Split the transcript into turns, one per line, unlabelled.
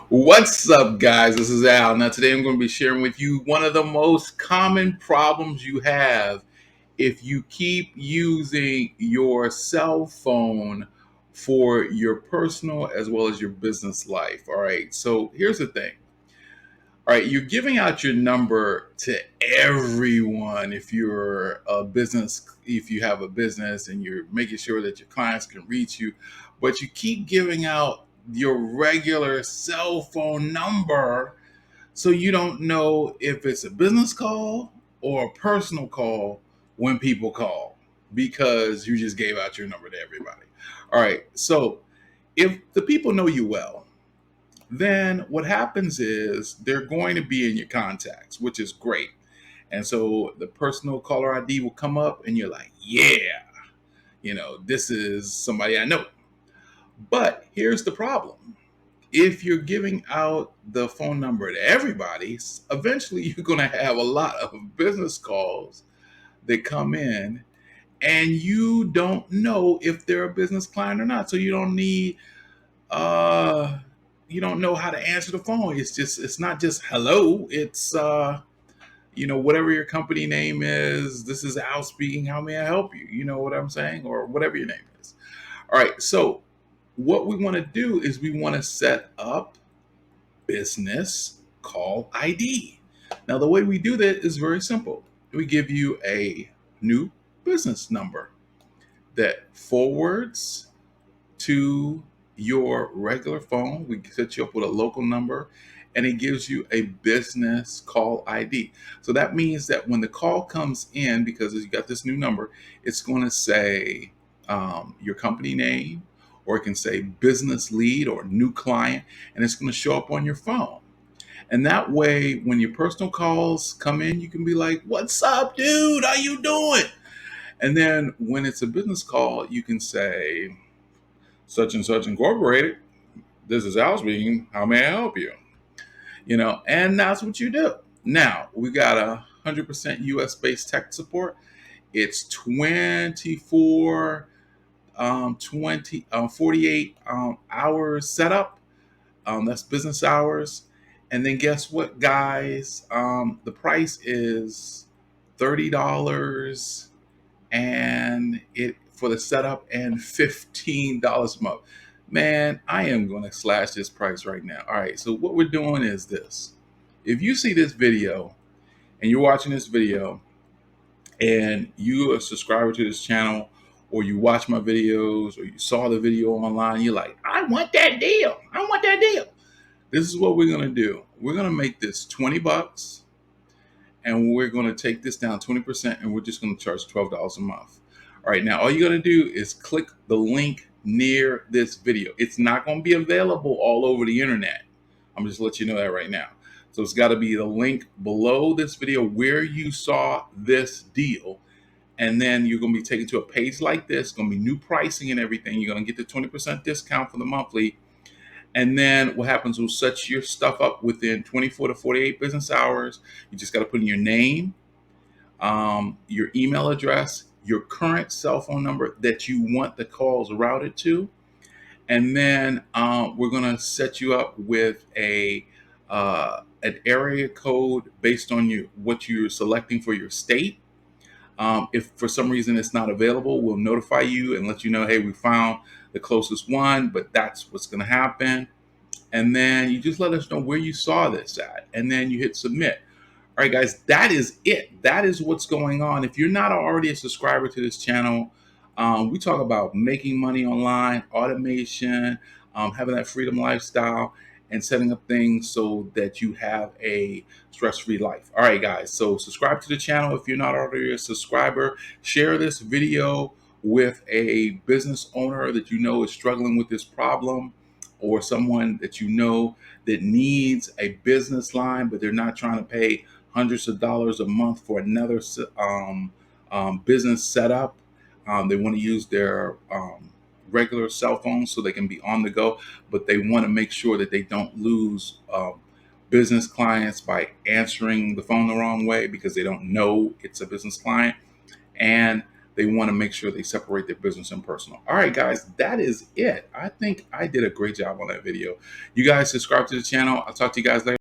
What's up, guys? This is Al. Now, today I'm going to be sharing with you one of the most common problems you have if you keep using your cell phone for your personal as well as your business life. All right. So, here's the thing. All right. You're giving out your number to everyone if you're a business, if you have a business and you're making sure that your clients can reach you, but you keep giving out your regular cell phone number so you don't know if it's a business call or a personal call when people call because you just gave out your number to everybody. All right. So if the people know you well, then what happens is they're going to be in your contacts, which is great. And so the personal caller ID will come up and you're like, yeah, this is somebody I know. But here's the problem. If you're giving out the phone number to everybody, eventually you're going to have a lot of business calls that come in and you don't know if they're a business client or not. So uh you don't know how to answer the phone. It's not just hello, it's whatever your company name is. This is Al speaking. How may I help you? You know what I'm saying? Or whatever your name is. All right. So what we want to do is we want to set up business call ID. Now, the way we do that is very simple. We give you a new business number that forwards to your regular phone. We set you up with a local number and it gives you a business call ID. So that means that when the call comes in, because you got this new number, it's going to say your company name, or it can say business lead or new client, and it's going to show up on your phone. And that way, when your personal calls come in, you can be like, "What's up, dude? How you doing?" And then when it's a business call, you can say, "Such and such incorporated. This is Al speaking. How may I help you?" And that's what you do. Now we got 100% US based tech support. It's 24, 48 hours setup. That's business hours. And then guess what, guys? The price is $30 and it for the setup and $15 a month. Man, I am going to slash this price right now. All right, so what we're doing is this. If you see this video and you're watching this video and you are a subscriber to this channel, or you watch my videos, or you saw the video online, you're like, I want that deal. I want that deal. This is what we're going to do. We're going to make this 20 bucks and we're going to take this down 20% and we're just going to charge $12 a month. All right, now all you got to do is click the link near this video. It's not going to be available all over the internet. I'm just let you know that right now. So it's got to be the link below this video where you saw this deal. And then you're going to be taken to a page like this. It's going to be new pricing and everything. You're going to get the 20% discount for the monthly. And then what happens, we'll set your stuff up within 24 to 48 business hours. You just got to put in your name, your email address, your current cell phone number that you want the calls routed to. And then we're going to set you up with an area code based on what you're selecting for your state. If for some reason it's not available, we'll notify you and let you know, hey, we found the closest one, but that's what's going to happen. And then you just let us know where you saw this at, and then you hit submit. All right, guys, that is it. That is what's going on. If you're not already a subscriber to this channel, we talk about making money online, automation, having that freedom lifestyle, and setting up things so that you have a stress-free life. All right, guys, so subscribe to the channel if you're not already a subscriber. Share this video with a business owner that you know is struggling with this problem, or someone that you know that needs a business line, but they're not trying to pay hundreds of dollars a month for another business setup. They want to use their regular cell phones so they can be on the go, but they want to make sure that they don't lose business clients by answering the phone the wrong way because they don't know it's a business client. And they want to make sure they separate their business and personal. All right, guys, that is it. I think I did a great job on that video. You guys subscribe to the channel. I'll talk to you guys later.